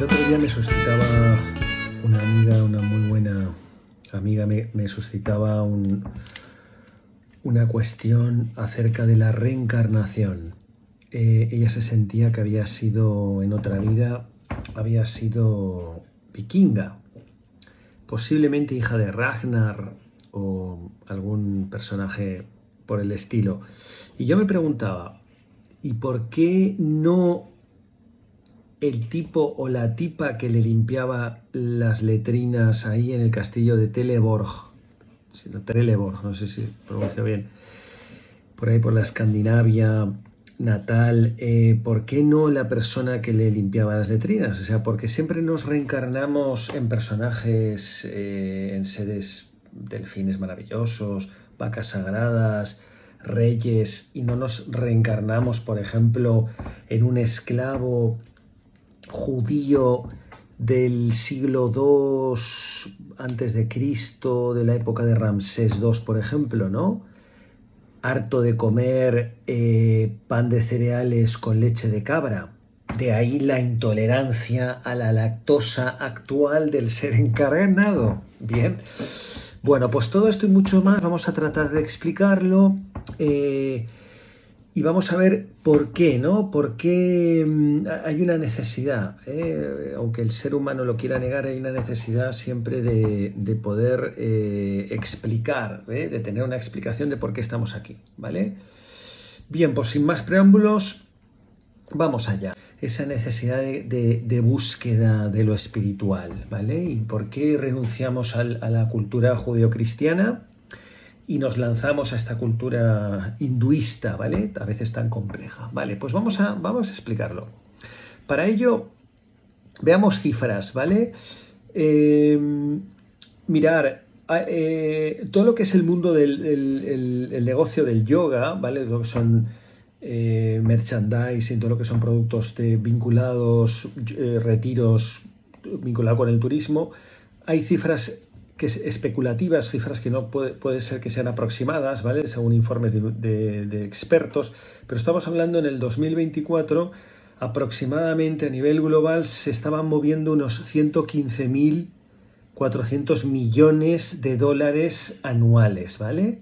El otro día me suscitaba una amiga, una muy buena amiga, me suscitaba una cuestión acerca de la reencarnación. Ella se sentía que había sido en otra vida, había sido vikinga, posiblemente hija de Ragnar o algún personaje por el estilo. Y yo me preguntaba, ¿y por qué no el tipo o la tipa que le limpiaba las letrinas ahí en el castillo de Trelleborg, Trelleborg, no sé si pronuncio bien, por ahí por la Escandinavia natal, ¿por qué no la persona que le limpiaba las letrinas? O sea, porque siempre nos reencarnamos en personajes, en seres delfines maravillosos, vacas sagradas, reyes, y no nos reencarnamos, por ejemplo, en un esclavo judío del siglo II antes de Cristo, de la época de Ramsés II, por ejemplo, ¿no? Harto de comer pan de cereales con leche de cabra. De ahí la intolerancia a la lactosa actual del ser encarnado. Bien. Bueno, pues todo esto y mucho más vamos a tratar de explicarlo. Y vamos a ver por qué, ¿no? Por qué hay una necesidad, aunque el ser humano lo quiera negar, hay una necesidad siempre de poder explicar, de tener una explicación de por qué estamos aquí, ¿vale? Bien, pues sin más preámbulos, vamos allá. Esa necesidad de búsqueda de lo espiritual, ¿vale? ¿Y por qué renunciamos a la cultura judeocristiana y nos lanzamos a esta cultura hinduista, ¿vale? A veces tan compleja. Vale, pues vamos a explicarlo. Para ello, veamos cifras, ¿vale? Mirar, todo lo que es el mundo del el negocio del yoga, ¿vale? Lo que son merchandising, todo lo que son productos vinculados, retiros vinculados con el turismo, hay cifras que es especulativas, cifras que no puede ser que sean aproximadas, ¿vale? Según informes de expertos, pero estamos hablando en el 2024, aproximadamente a nivel global se estaban moviendo unos 115.400 millones de dólares anuales, ¿vale?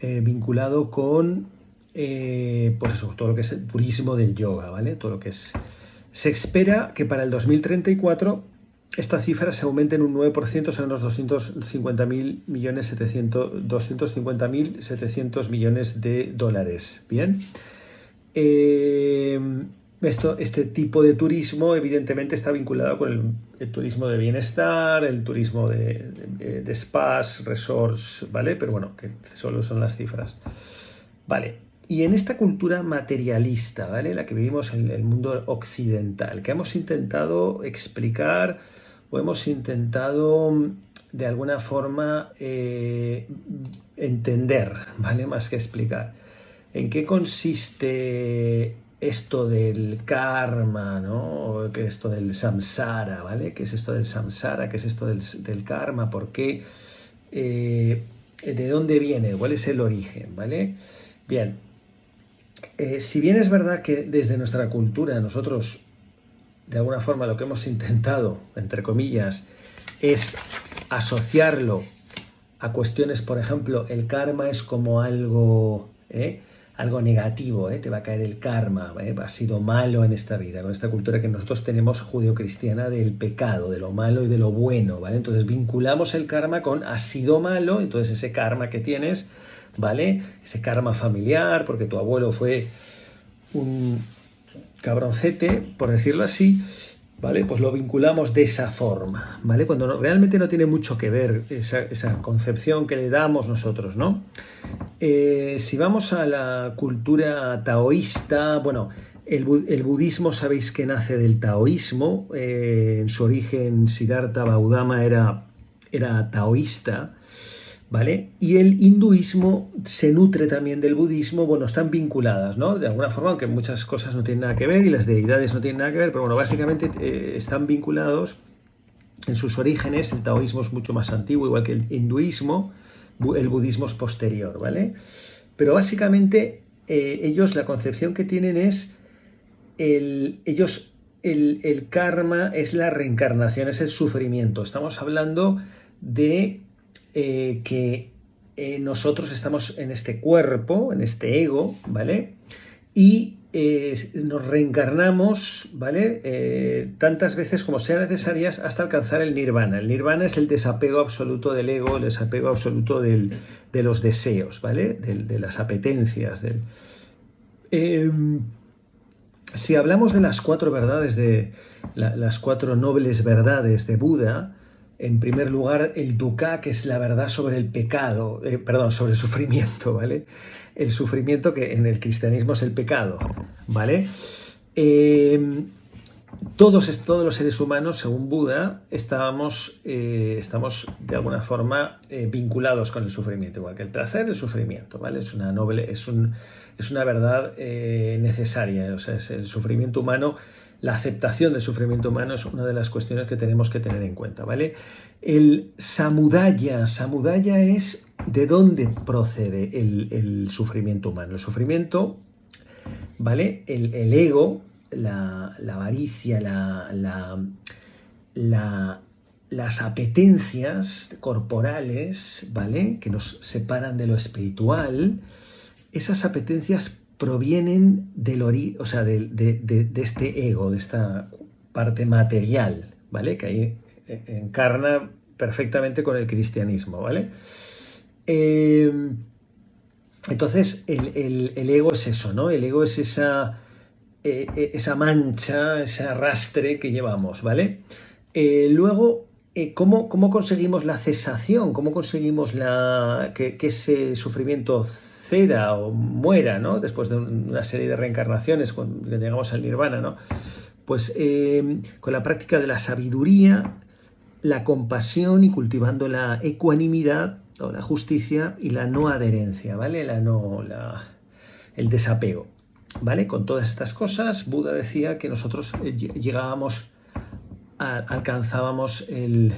Vinculado con, pues eso, todo lo que es el turismo del yoga, ¿vale? Todo lo que es... Se espera que para el 2034 esta cifra se aumenta en un 9%, son unos 250.700 millones de dólares. Bien. Este tipo de turismo evidentemente está vinculado con el turismo de bienestar, el turismo de spas, resorts, ¿vale? Pero bueno, que solo son las cifras. Vale. Y en esta cultura materialista, ¿vale? La que vivimos en el mundo occidental, que hemos intentado explicar o hemos intentado de alguna forma entender, ¿vale? Más que explicar. ¿En qué consiste esto del karma, ¿no? ¿Qué es esto del samsara, ¿vale? ¿Qué es esto del samsara? ¿Qué es esto del karma? ¿Por qué? ¿De dónde viene? ¿Cuál es el origen? ¿Vale? Bien. Si bien es verdad que desde nuestra cultura nosotros, de alguna forma, lo que hemos intentado, entre comillas, es asociarlo a cuestiones, por ejemplo, el karma es como algo negativo, te va a caer el karma, has sido malo en esta vida, con esta cultura que nosotros tenemos judeocristiana del pecado, de lo malo y de lo bueno, ¿vale? Entonces vinculamos el karma con has sido malo, entonces ese karma que tienes, ¿vale? Ese karma familiar, porque tu abuelo fue un cabroncete, por decirlo así, ¿vale? Pues lo vinculamos de esa forma, ¿vale? Cuando realmente no tiene mucho que ver esa concepción que le damos nosotros, ¿no? Si vamos a la cultura taoísta, bueno, el budismo sabéis que nace del taoísmo, en su origen Siddhartha Gautama era taoísta, ¿vale? Y el hinduismo se nutre también del budismo, bueno, están vinculadas, ¿no? De alguna forma, aunque muchas cosas no tienen nada que ver y las deidades no tienen nada que ver, pero bueno, básicamente están vinculados en sus orígenes. El taoísmo es mucho más antiguo, igual que el hinduismo, el budismo es posterior, ¿vale? Pero básicamente ellos, la concepción que tienen es, ellos el karma es la reencarnación, es el sufrimiento. Estamos hablando de que nosotros estamos en este cuerpo, en este ego, ¿vale? Y nos reencarnamos, ¿vale? Tantas veces como sean necesarias hasta alcanzar el nirvana. El nirvana es el desapego absoluto del ego, el desapego absoluto de los deseos, ¿vale? De las apetencias. Si hablamos de las cuatro verdades, las cuatro nobles verdades de Buda, en primer lugar, el dukkha, que es la verdad sobre el pecado, sobre el sufrimiento, ¿vale? El sufrimiento que en el cristianismo es el pecado, ¿vale? Todos los seres humanos, según Buda, estamos de alguna forma vinculados con el sufrimiento, igual que el placer, el sufrimiento, ¿vale? Es una verdad necesaria, o sea, es el sufrimiento humano. La aceptación del sufrimiento humano es una de las cuestiones que tenemos que tener en cuenta, ¿vale? El samudaya es de dónde procede el sufrimiento humano. El sufrimiento, ¿vale? El ego, la avaricia, las apetencias corporales, ¿vale? Que nos separan de lo espiritual, esas apetencias provienen de este ego, de esta parte material, ¿vale? Que ahí encarna perfectamente con el cristianismo, ¿vale? Entonces, el ego es eso, ¿no? El ego es esa mancha, ese arrastre que llevamos, ¿vale? Luego, ¿cómo conseguimos la cesación? ¿Cómo conseguimos que ese sufrimiento ceda o muera, ¿no? Después de una serie de reencarnaciones, cuando llegamos al nirvana, ¿no? Pues con la práctica de la sabiduría, la compasión y cultivando la ecuanimidad o la justicia y la no adherencia, ¿vale? El desapego, ¿vale? Con todas estas cosas, Buda decía que nosotros alcanzábamos el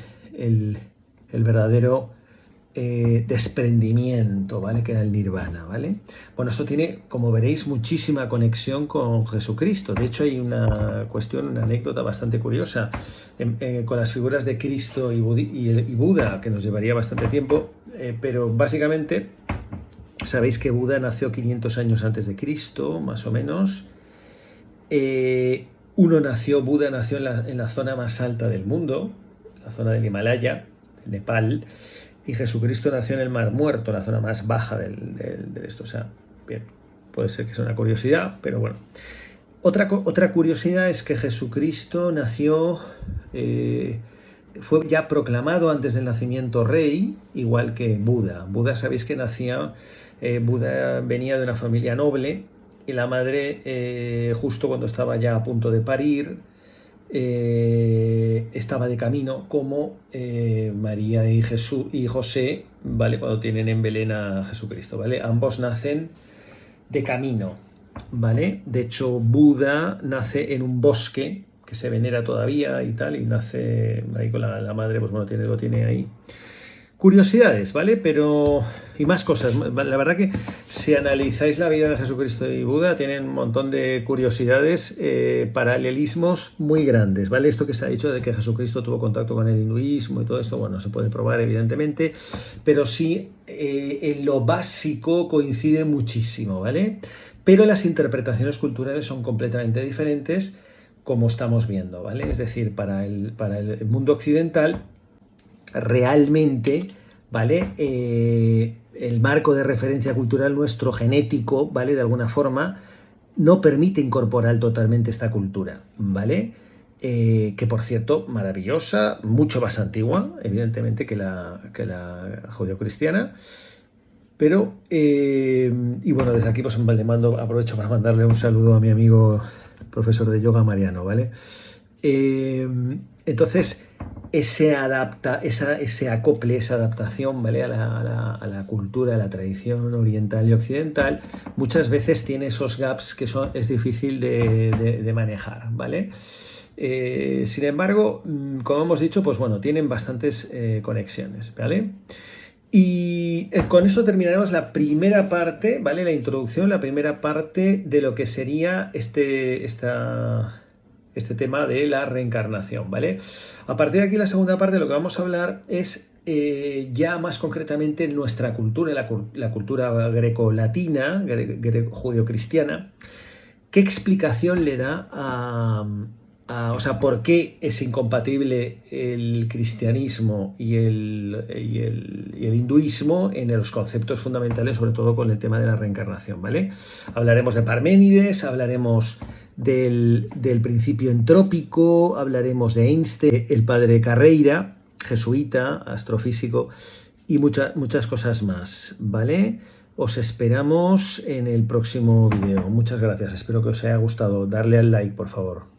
verdadero desprendimiento, ¿vale? Que era el nirvana, ¿vale? Bueno, esto tiene, como veréis, muchísima conexión con Jesucristo. De hecho, hay una anécdota bastante curiosa con las figuras de Cristo y Buda, que nos llevaría bastante tiempo, pero básicamente sabéis que Buda nació 500 años antes de Cristo, más o menos. Buda nació en la zona más alta del mundo, la zona del Himalaya, Nepal, y Jesucristo nació en el Mar Muerto, la zona más baja de esto. O sea, bien, puede ser que sea una curiosidad, pero bueno. Otra curiosidad es que Jesucristo nació, fue ya proclamado antes del nacimiento rey, igual que Buda. Buda, sabéis que Buda venía de una familia noble, y la madre, justo cuando estaba ya a punto de parir, estaba de camino, como María y José, ¿vale? Cuando tienen en Belén a Jesucristo, ¿vale? Ambos nacen de camino, ¿vale? De hecho, Buda nace en un bosque que se venera todavía y tal, y nace ahí con la madre, pues bueno, lo tiene ahí. Curiosidades, ¿vale? Y más cosas. La verdad que si analizáis la vida de Jesucristo y Buda, tienen un montón de curiosidades, paralelismos muy grandes, ¿vale? Esto que se ha dicho de que Jesucristo tuvo contacto con el hinduismo y todo esto, bueno, se puede probar evidentemente, pero sí en lo básico coincide muchísimo, ¿vale? Pero las interpretaciones culturales son completamente diferentes, como estamos viendo, ¿vale? Es decir, para el mundo occidental, realmente, ¿vale? El marco de referencia cultural nuestro, genético, ¿vale? De alguna forma, no permite incorporar totalmente esta cultura, ¿vale? Que por cierto, maravillosa, mucho más antigua, evidentemente, que la judeocristiana. Pero, y bueno, desde aquí pues aprovecho para mandarle un saludo a mi amigo profesor de yoga, Mariano, ¿vale? Entonces, ese acople, esa adaptación, ¿vale? a la cultura, a la tradición oriental y occidental, muchas veces tiene esos gaps que es difícil de manejar, ¿vale? Sin embargo, como hemos dicho, pues bueno, tienen bastantes conexiones, ¿vale? Y con esto terminaremos la primera parte, ¿vale? La introducción, la primera parte de lo que sería esta este tema de la reencarnación, ¿vale? A partir de aquí, la segunda parte, de lo que vamos a hablar es ya más concretamente en nuestra cultura, la cultura greco-latina, judeo-cristiana. ¿Qué explicación le da o sea, por qué es incompatible el cristianismo y el hinduismo en los conceptos fundamentales, sobre todo con el tema de la reencarnación, ¿vale? Hablaremos de Parménides, hablaremos del principio entrópico, hablaremos de Einstein, el padre Carreira, jesuita, astrofísico, y muchas cosas más, ¿vale? Os esperamos en el próximo vídeo. Muchas gracias, espero que os haya gustado. Darle al like, por favor.